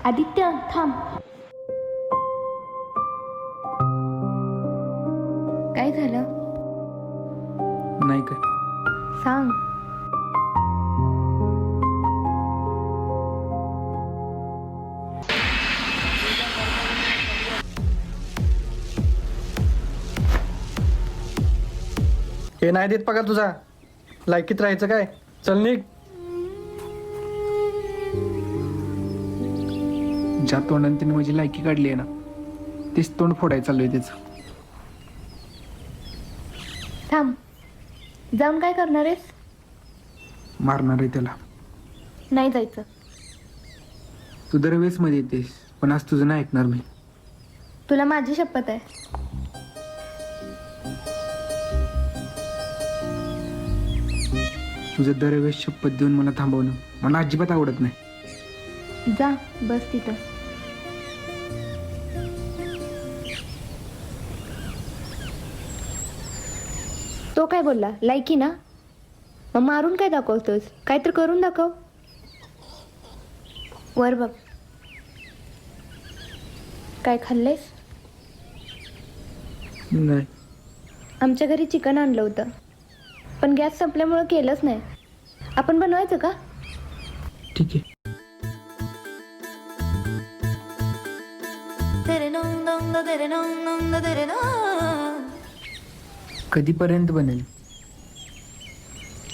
आदित्य थांब. काय झालं नाही काय. सांग. हे नाही देत पगार तुझा. लायकीत राहायचं काय. चल निघ. ज्या तोंडाने तिने माझी लायकी काढली आहे ना, तीच तोंड फोडायचं चालू आहे त्याचं. थांब. जाऊन काय करणार आहेस? मारणार आहे त्याला. नाही जायचं. तू दरवेळेस मध्ये येतेस, पण आज तुझं नाही ऐकणार मी. तुला माझी शपथ आहे. तुझं दरवेळेस शपथ देऊन मला थांबवणं मला अजिबात आवडत नाही. जा बस तिथं. तो काय बोलला? लायकी ना? मग मारून काय दाखवतोस? काहीतरी करून दाखव. वर बघ. काय खाल्लेस? नाही. आमच्या घरी चिकन आणलं होतं, पण गॅस संपल्यामुळं केलंच नाही. आपण बनवायचं का? ठीक आहे. कधीपर्यंत बनेल?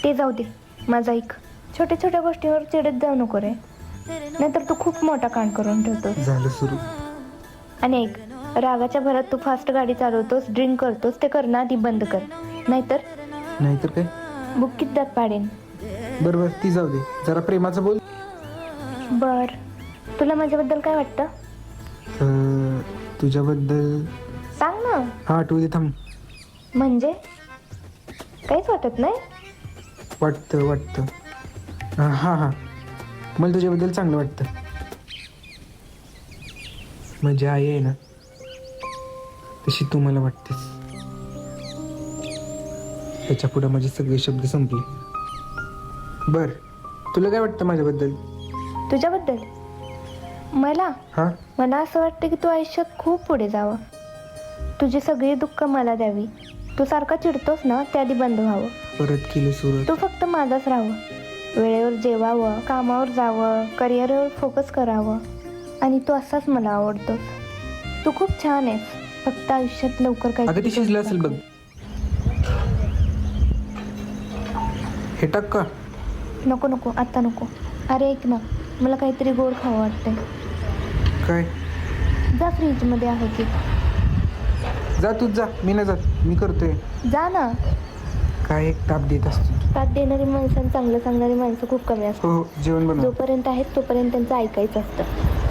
ते जाऊ दे. माझा ऐक. छोट्या छोट्या गोष्टीवर चिडत जाऊ नको रे, नाहीतर तू खूप मोठा कांड करून ठेवतोस. झालं सुरू. आणि एक, रागाच्या भरात तू फास्ट गाडी चालवतोस, ड्रिंक करतोस. ते करणं आधी बंद कर, नाहीतर काय. बुक्कीत दात पाडेन. बरोबर, ती जाऊ दे. जरा प्रेमाचं बोल. बर, तुला माझ्याबद्दल काय वाटतं? तुझ्याबद्दल सांग ना. हा आठवू दे. थांब. म्हणजे काहीच वाटत नाही? वाटतं. हां मला तुझ्याबद्दल चांगलं वाटतं. माझी आई आहे ना, तशी तू मला वाटतेस. त्याच्या पुढे माझे सगळे शब्द संपले. बर, तुला काय वाटतं माझ्याबद्दल? तुझ्याबद्दल मला असं वाटतं की तू आयुष्यात खूप पुढे जावं. तुझी सगळी दुःख मला द्यावी. तू सारखा चिडतोस ना, ते आधी बंद व्हावं. परत केलं सुरू. तू फक्त माझाच राहावं. वेळेवर जेवावं, कामावर जावं, करिअरवर फोकस करावं. आणि तू असाच मला आवडतोस. तू खूप छान आहेस. फक्त आयुष्यात लवकर अगं काही ती शिजलं असेल बघ. हे टाक का? नको आता नको. अरे ऐक ना, मला काहीतरी गोड खावं वाटतंय. काय? जा, फ्रीजमध्ये आहे की. जा तूच जा. मी नाही जात. मी करतोय. जा ना. काय एक ताप देत असतो. साथ देणारी माणसं आणि चांगलं सांगणारी माणसं खूप कमी असतात. हो, जेवण बनव. जोपर्यंत आहेत तोपर्यंत त्यांचं ऐकायचं असतं.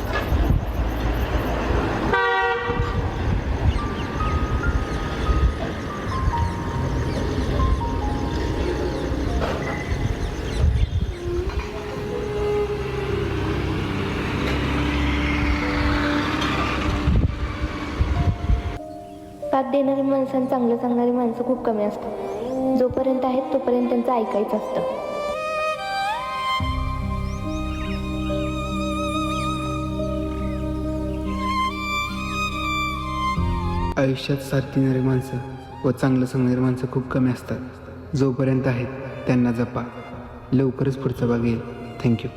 साथ देणारी माणसं आणि चांगलं सांगणारी माणसं खूप कमी असतात. जोपर्यंत आहेत तोपर्यंत त्यांचं ऐकायचं असतं. आयुष्यात साथ देणारी माणसं व चांगलं सांगणारी माणसं खूप कमी असतात. जोपर्यंत आहेत त्यांना जपा. लवकरच पुढचा भाग येईल. थँक्यू.